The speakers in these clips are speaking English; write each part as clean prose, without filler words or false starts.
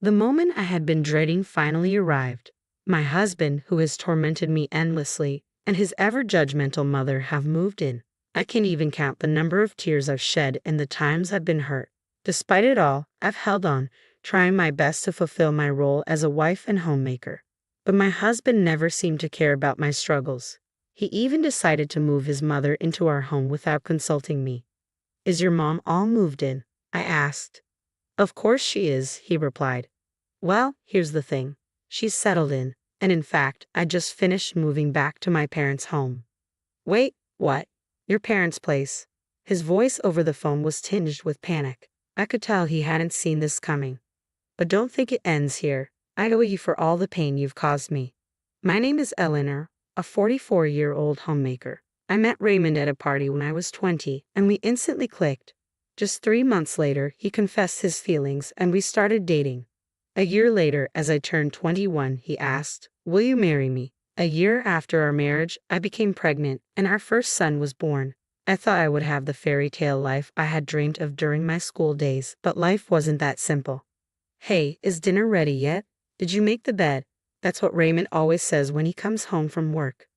The moment I had been dreading finally arrived. My husband, who has tormented me endlessly, and his ever-judgmental mother have moved in. I can't even count the number of tears I've shed and the times I've been hurt. Despite it all, I've held on, trying my best to fulfill my role as a wife and homemaker. But my husband never seemed to care about my struggles. He even decided to move his mother into our home without consulting me. "Is your mom all moved in?" I asked. "Of course she is," he replied. "Well, here's the thing. She's settled in, and in fact, I just finished moving back to my parents' home." "Wait, what? Your parents' place?" His voice over the phone was tinged with panic. I could tell he hadn't seen this coming. "But don't think it ends here. I owe you for all the pain you've caused me. My name is Eleanor, a 44-year-old homemaker. I met Raymond at a party when I was 20, and we instantly clicked. Just 3 months later, he confessed his feelings and we started dating. A year later, as I turned 21, he asked, "Will you marry me?" A year after our marriage, I became pregnant, and our first son was born. I thought I would have the fairy tale life I had dreamed of during my school days, but life wasn't that simple. "Hey, is dinner ready yet? Did you make the bed?" That's what Raymond always says when he comes home from work.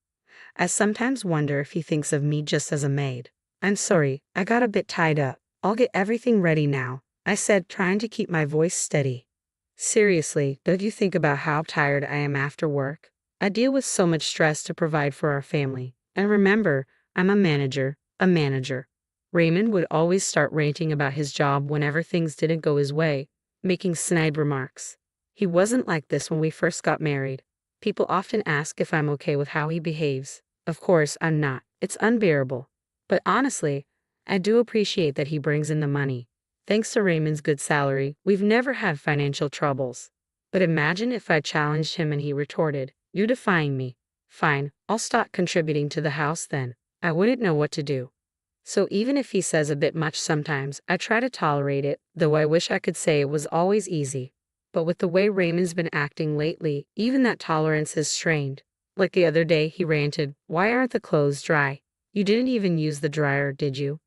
I sometimes wonder if he thinks of me just as a maid. "I'm sorry, I got a bit tied up. I'll get everything ready now," I said, trying to keep my voice steady. Seriously, don't you think about how tired I am after work? I deal with so much stress to provide for our family. And remember, I'm a manager. Raymond would always start ranting about his job whenever things didn't go his way, making snide remarks. He wasn't like this when we first got married. People often ask if I'm okay with how he behaves. Of course, I'm not. It's unbearable. But honestly, I do appreciate that he brings in the money. Thanks to Raymond's good salary, we've never had financial troubles. But imagine if I challenged him and he retorted, "You're defying me." "Fine, I'll stop contributing to the house then." I wouldn't know what to do. So even if he says a bit much sometimes, I try to tolerate it, though I wish I could say it was always easy. But with the way Raymond's been acting lately, even that tolerance is strained. Like the other day, he ranted, "Why aren't the clothes dry? You didn't even use the dryer, did you?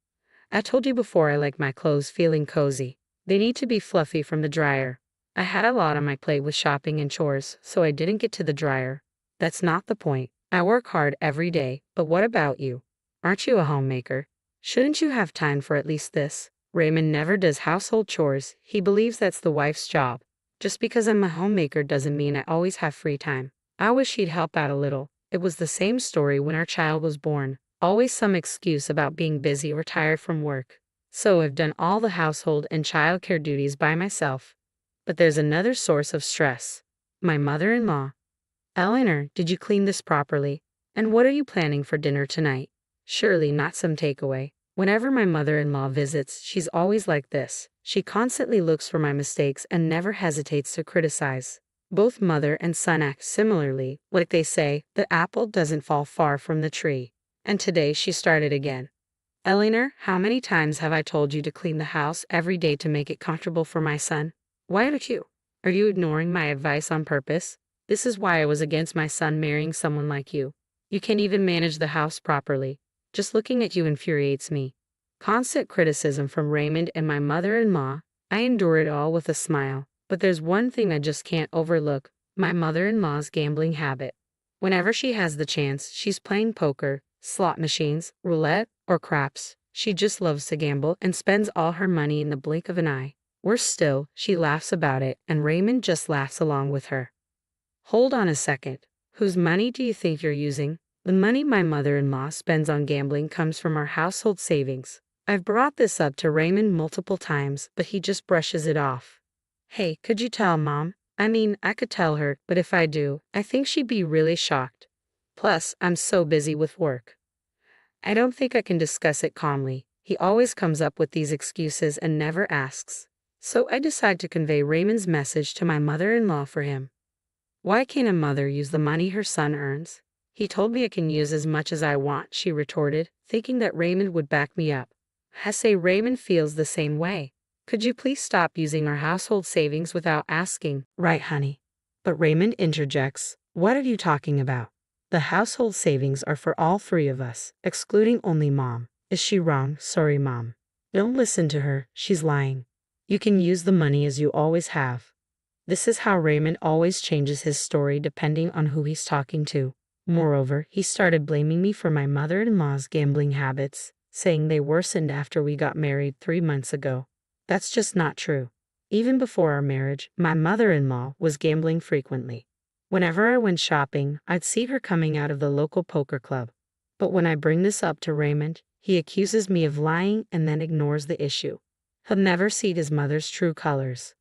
I told you before I like my clothes feeling cozy. They need to be fluffy from the dryer." I had a lot on my plate with shopping and chores, so I didn't get to the dryer. That's not the point. I work hard every day, but what about you? Aren't you a homemaker? Shouldn't you have time for at least this? Raymond never does household chores. He believes that's the wife's job. Just because I'm a homemaker doesn't mean I always have free time. I wish he'd help out a little. It was the same story when our child was born. Always some excuse about being busy or tired from work. So I've done all the household and childcare duties by myself. But there's another source of stress. My mother-in-law. "Eleanor, did you clean this properly? And what are you planning for dinner tonight?" Surely not some takeaway. Whenever my mother-in-law visits, she's always like this. She constantly looks for my mistakes and never hesitates to criticize. Both mother and son act similarly. Like they say, the apple doesn't fall far from the tree. And today she started again. "Eleanor, how many times have I told you to clean the house every day to make it comfortable for my son? Why don't you? Are you ignoring my advice on purpose? This is why I was against my son marrying someone like you. You can't even manage the house properly. Just looking at you infuriates me." Constant criticism from Raymond and my mother-in-law. I endure it all with a smile. But there's one thing I just can't overlook: my mother-in-law's gambling habit. Whenever she has the chance, she's playing poker, slot machines, roulette, or craps. She just loves to gamble and spends all her money in the blink of an eye. Worse still, she laughs about it, and Raymond just laughs along with her. Hold on a second. Whose money do you think you're using? The money my mother-in-law spends on gambling comes from our household savings. I've brought this up to Raymond multiple times, but he just brushes it off. "Hey, could you tell Mom? I mean, I could tell her, but if I do, I think she'd be really shocked. Plus, I'm so busy with work." I don't think I can discuss it calmly. He always comes up with these excuses and never asks. So I decide to convey Raymond's message to my mother-in-law for him. "Why can't a mother use the money her son earns?" "He told me I can use as much as I want," she retorted, thinking that Raymond would back me up. I say Raymond feels the same way. "Could you please stop using our household savings without asking?" "Right, honey." But Raymond interjects, "What are you talking about? The household savings are for all 3 of us, excluding only Mom." Is she wrong? Sorry, Mom. Don't listen to her, she's lying. You can use the money as you always have. This is how Raymond always changes his story depending on who he's talking to. Moreover, he started blaming me for my mother-in-law's gambling habits, saying they worsened after we got married 3 months ago. That's just not true. Even before our marriage, my mother-in-law was gambling frequently. Whenever I went shopping, I'd see her coming out of the local poker club. But when I bring this up to Raymond, he accuses me of lying and then ignores the issue. He'll never see his mother's true colors.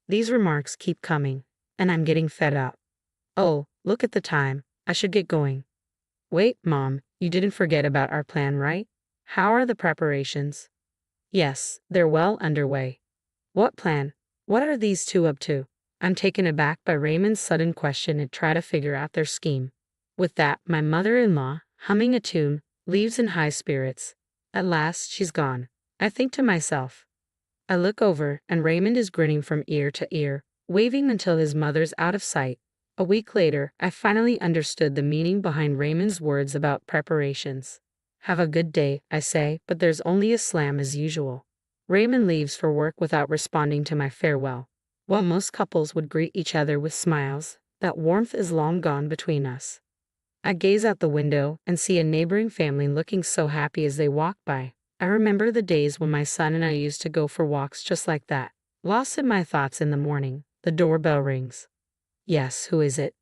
These remarks keep coming, and I'm getting fed up. Oh, look at the time. I should get going. Wait, Mom, you didn't forget about our plan, right? How are the preparations? Yes, they're well underway. What plan? What are these two up to? I'm taken aback by Raymond's sudden question and try to figure out their scheme. With that, my mother-in-law, humming a tune, leaves in high spirits. At last, she's gone. I think to myself. I look over, and Raymond is grinning from ear to ear, waving until his mother's out of sight. A week later, I finally understood the meaning behind Raymond's words about preparations. Have a good day, I say, but there's only a slam as usual. Raymond leaves for work without responding to my farewell. While most couples would greet each other with smiles, that warmth is long gone between us. I gaze out the window and see a neighboring family looking so happy as they walk by. I remember the days when my son and I used to go for walks just like that. Lost in my thoughts in the morning, the doorbell rings. Yes, who is it?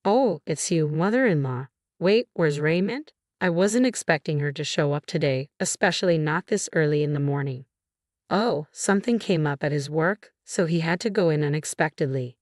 Oh, it's you, mother-in-law. Wait, where's Raymond? I wasn't expecting her to show up today, especially not this early in the morning. Oh, something came up at his work, so he had to go in unexpectedly.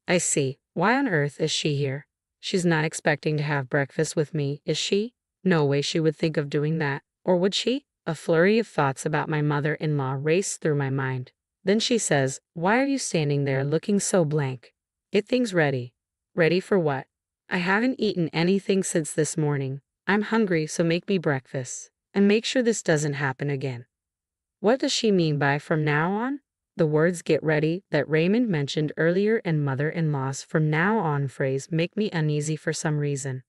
I see. Why on earth is she here? She's not expecting to have breakfast with me, is she? No way she would think of doing that, or would she? A flurry of thoughts about my mother-in-law raced through my mind. Then she says, "Why are you standing there looking so blank? Get things ready." Ready for what? I haven't eaten anything since this morning. I'm hungry, so make me breakfast. And make sure this doesn't happen again. What does she mean by "from now on"? The words "get ready" that Raymond mentioned earlier and mother-in-law's "from now on" phrase make me uneasy for some reason.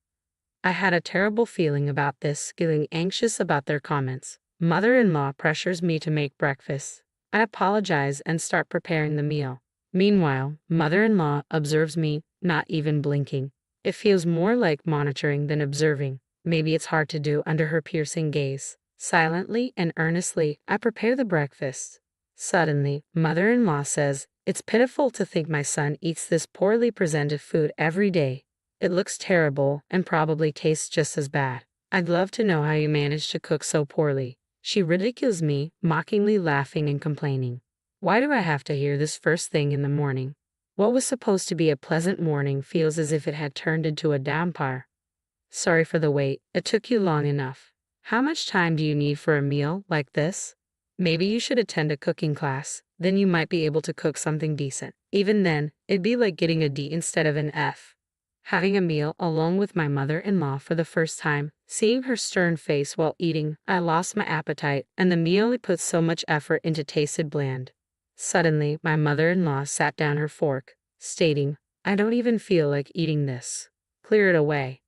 I had a terrible feeling about this, feeling anxious about their comments. Mother-in-law pressures me to make breakfast. I apologize and start preparing the meal. Meanwhile, mother-in-law observes me, not even blinking. It feels more like monitoring than observing. Maybe it's hard to do under her piercing gaze. Silently and earnestly, I prepare the breakfast. Suddenly, mother-in-law says, "It's pitiful to think my son eats this poorly presented food every day. It looks terrible and probably tastes just as bad. I'd love to know how you manage to cook so poorly." She ridicules me, mockingly laughing and complaining. Why do I have to hear this first thing in the morning? What was supposed to be a pleasant morning feels as if it had turned into a downpour. Sorry for the wait. It took you long enough. How much time do you need for a meal like this? Maybe you should attend a cooking class. Then you might be able to cook something decent. Even then, it'd be like getting a D instead of an F. Having a meal alone with my mother-in-law for the first time, seeing her stern face while eating, I lost my appetite, and the meal I put so much effort into tasted bland. Suddenly, my mother-in-law sat down her fork, stating, "I don't even feel like eating this. Clear it away."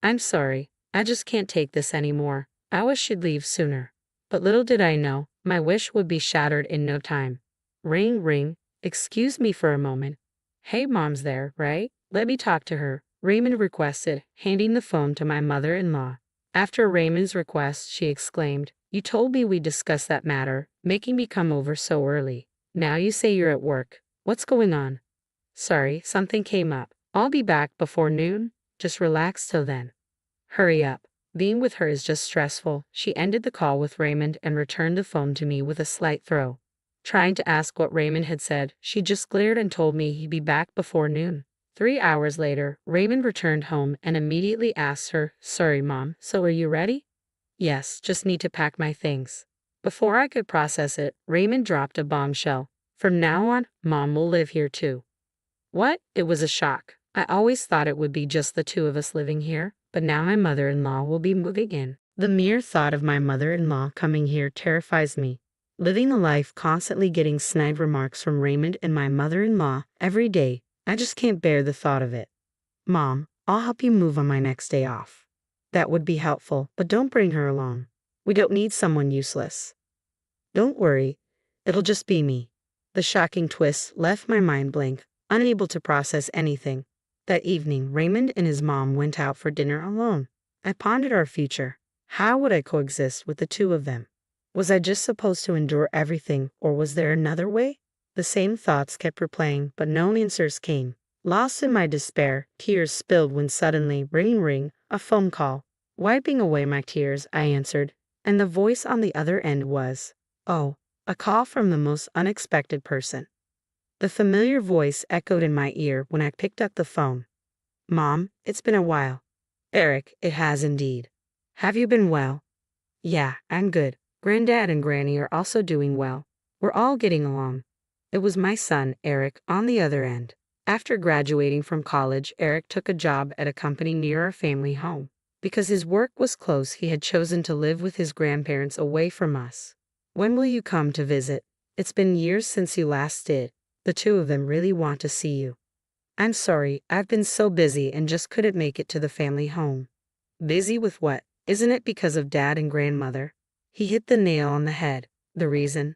I'm sorry, I just can't take this anymore. I wish she'd leave sooner. But little did I know, my wish would be shattered in no time. Ring, ring. Excuse me for a moment. Hey, Mom's there, right? Let me talk to her, Raymond requested, handing the phone to my mother-in-law. After Raymond's request, she exclaimed, "You told me we'd discuss that matter, making me come over so early. Now you say you're at work. What's going on?" "Sorry, something came up. I'll be back before noon. Just relax till then." Hurry up. Being with her is just stressful. She ended the call with Raymond and returned the phone to me with a slight throw. Trying to ask what Raymond had said, she just glared and told me he'd be back before noon. 3 hours later, Raymond returned home and immediately asked her, "Sorry, Mom, so are you ready?" "Yes, just need to pack my things." Before I could process it, Raymond dropped a bombshell. "From now on, Mom will live here too." What? It was a shock. I always thought it would be just the two of us living here, but now my mother-in-law will be moving in. The mere thought of my mother-in-law coming here terrifies me. Living a life constantly getting snide remarks from Raymond and my mother-in-law every day, I just can't bear the thought of it. "Mom, I'll help you move on my next day off." "That would be helpful, but don't bring her along. We don't need someone useless." "Don't worry, it'll just be me." The shocking twist left my mind blank. unable to process anything. That evening, Raymond and his mom went out for dinner alone. I pondered our future. How would I coexist with the two of them? Was I just supposed to endure everything, or was there another way? The same thoughts kept replaying, but no answers came. Lost in my despair, tears spilled when suddenly, ring ring, a phone call. Wiping away my tears, I answered, and the voice on the other end was, oh, a call from the most unexpected person. The familiar voice echoed in my ear when I picked up the phone. Mom, it's been a while. Eric, it has indeed. Have you been well? Yeah, I'm good. Granddad and Granny are also doing well. We're all getting along. It was my son, Eric, on the other end. After graduating from college, Eric took a job at a company near our family home. Because his work was close, he had chosen to live with his grandparents away from us. When will you come to visit? It's been years since you last did. The two of them really want to see you. I'm sorry, I've been so busy and just couldn't make it to the family home. Busy with what? Isn't it because of Dad and Grandmother? He hit the nail on the head. The reason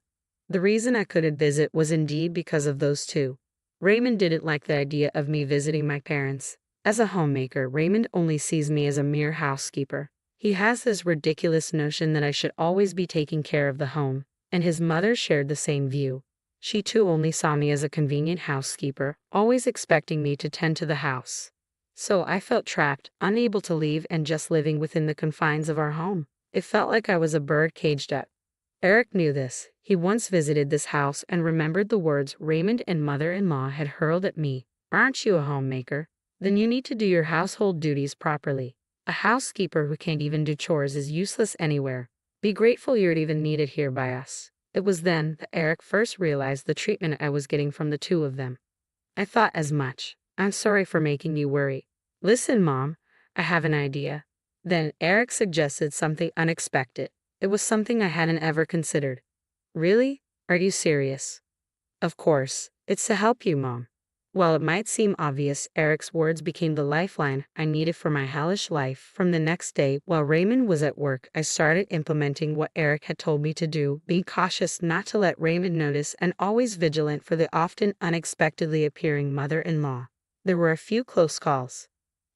I couldn't visit was indeed because of those two. Raymond didn't like the idea of me visiting my parents. As a homemaker, Raymond only sees me as a mere housekeeper. He has this ridiculous notion that I should always be taking care of the home, and his mother shared the same view. She too only saw me as a convenient housekeeper, always expecting me to tend to the house. So I felt trapped, unable to leave and just living within the confines of our home. It felt like I was a bird caged up. Eric knew this. He once visited this house and remembered the words Raymond and mother-in-law had hurled at me. Aren't you a homemaker? Then you need to do your household duties properly. A housekeeper who can't even do chores is useless anywhere. Be grateful you're even needed here by us. It was then that Eric first realized the treatment I was getting from the two of them. I thought as much. I'm sorry for making you worry. Listen, Mom, I have an idea. Then Eric suggested something unexpected. It was something I hadn't ever considered. Really? Are you serious? Of course. It's to help you, Mom. While it might seem obvious, Eric's words became the lifeline I needed for my hellish life. From the next day, while Raymond was at work, I started implementing what Eric had told me to do, being cautious not to let Raymond notice and always vigilant for the often unexpectedly appearing mother-in-law. There were a few close calls.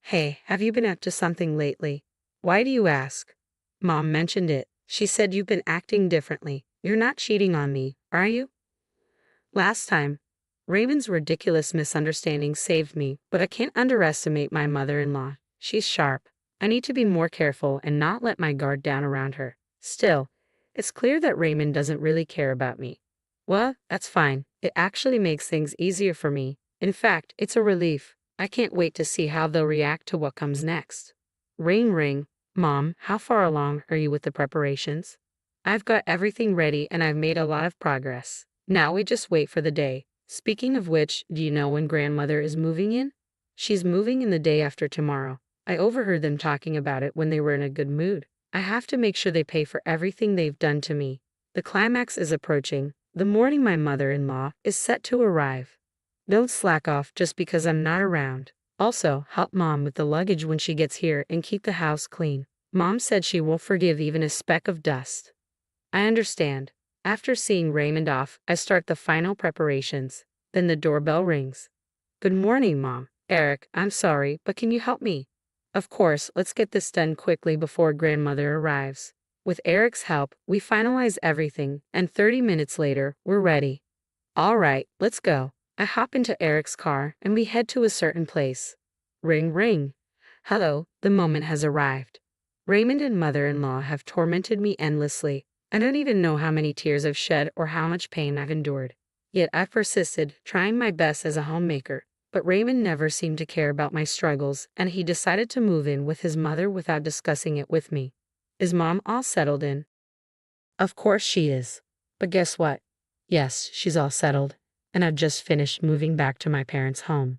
Hey, have you been up to something lately? Why do you ask? Mom mentioned it. She said you've been acting differently. You're not cheating on me, are you? Last time, Raymond's ridiculous misunderstanding saved me, but I can't underestimate my mother-in-law. She's sharp. I need to be more careful and not let my guard down around her. Still, it's clear that Raymond doesn't really care about me. Well, that's fine. It actually makes things easier for me. In fact, it's a relief. I can't wait to see how they'll react to what comes next. Ring ring. Mom, how far along are you with the preparations? I've got everything ready and I've made a lot of progress. Now we just wait for the day. Speaking of which, do you know when Grandmother is moving in? She's moving in the day after tomorrow. I overheard them talking about it when they were in a good mood. I have to make sure they pay for everything they've done to me. The climax is approaching. The morning my mother-in-law is set to arrive. Don't slack off just because I'm not around. Also, help Mom with the luggage when she gets here and keep the house clean. Mom said she won't forgive even a speck of dust. I understand. After seeing Raymond off, I start the final preparations. Then the doorbell rings. Good morning, Mom. Eric, I'm sorry, but can you help me? Of course, let's get this done quickly before Grandmother arrives. With Eric's help, we finalize everything, and 30 minutes later, we're ready. All right, let's go. I hop into Eric's car, and we head to a certain place. Ring ring. Hello, the moment has arrived. Raymond and mother-in-law have tormented me endlessly. I don't even know how many tears I've shed or how much pain I've endured. Yet I've persisted, trying my best as a homemaker. But Raymond never seemed to care about my struggles, and he decided to move in with his mother without discussing it with me. Is Mom all settled in? Of course she is. But guess what? Yes, she's all settled, and I've just finished moving back to my parents' home.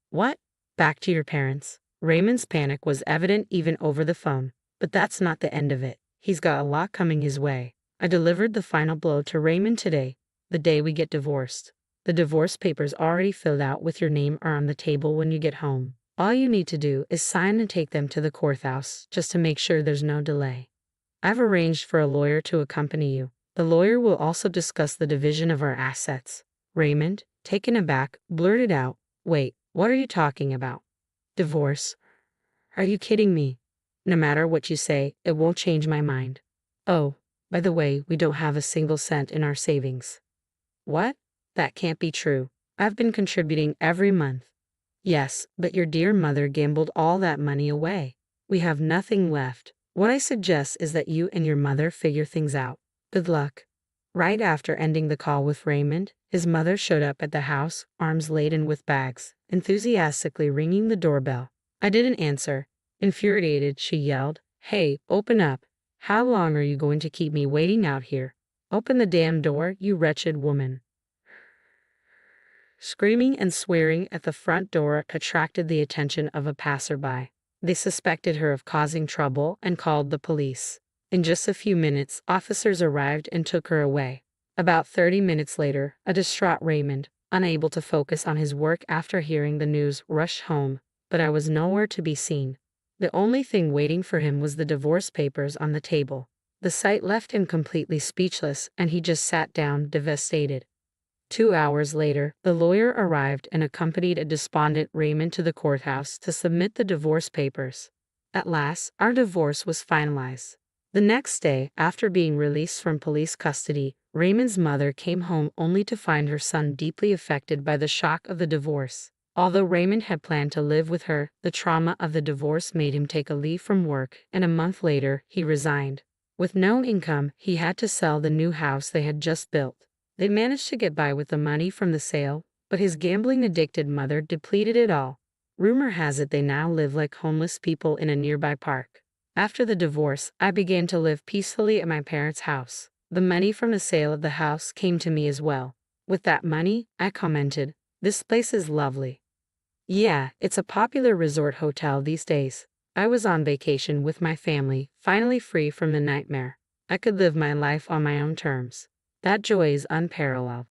What? Back to your parents? Raymond's panic was evident even over the phone. But that's not the end of it. He's got a lot coming his way. I delivered the final blow to Raymond today, the day we get divorced. The divorce papers already filled out with your name are on the table when you get home. All you need to do is sign and take them to the courthouse, just to make sure there's no delay. I've arranged for a lawyer to accompany you. The lawyer will also discuss the division of our assets. Raymond, taken aback, blurted out, Wait, what are you talking about? Divorce? Are you kidding me? No matter what you say, it won't change my mind. Oh, by the way, we don't have a single cent in our savings. What? That can't be true. I've been contributing every month. Yes, but your dear mother gambled all that money away. We have nothing left. What I suggest is that you and your mother figure things out. Good luck. Right after ending the call with Raymond, his mother showed up at the house, arms laden with bags, enthusiastically ringing the doorbell. I didn't answer. Infuriated, she yelled, "Hey, open up. How long are you going to keep me waiting out here? Open the damn door, you wretched woman." Screaming and swearing at the front door attracted the attention of a passerby. They suspected her of causing trouble and called the police. In just a few minutes, officers arrived and took her away. About 30 minutes later, a distraught Raymond, unable to focus on his work after hearing the news, rushed home, but I was nowhere to be seen. The only thing waiting for him was the divorce papers on the table. The sight left him completely speechless, and he just sat down, devastated. 2 hours later, the lawyer arrived and accompanied a despondent Raymond to the courthouse to submit the divorce papers. At last, our divorce was finalized. The next day, after being released from police custody, Raymond's mother came home only to find her son deeply affected by the shock of the divorce. Although Raymond had planned to live with her, the trauma of the divorce made him take a leave from work, and a month later, he resigned. With no income, he had to sell the new house they had just built. They managed to get by with the money from the sale, but his gambling-addicted mother depleted it all. Rumor has it they now live like homeless people in a nearby park. After the divorce, I began to live peacefully at my parents' house. The money from the sale of the house came to me as well. With that money, I commented, "This place is lovely." Yeah, it's a popular resort hotel these days. I was on vacation with my family, finally free from the nightmare. I could live my life on my own terms. That joy is unparalleled.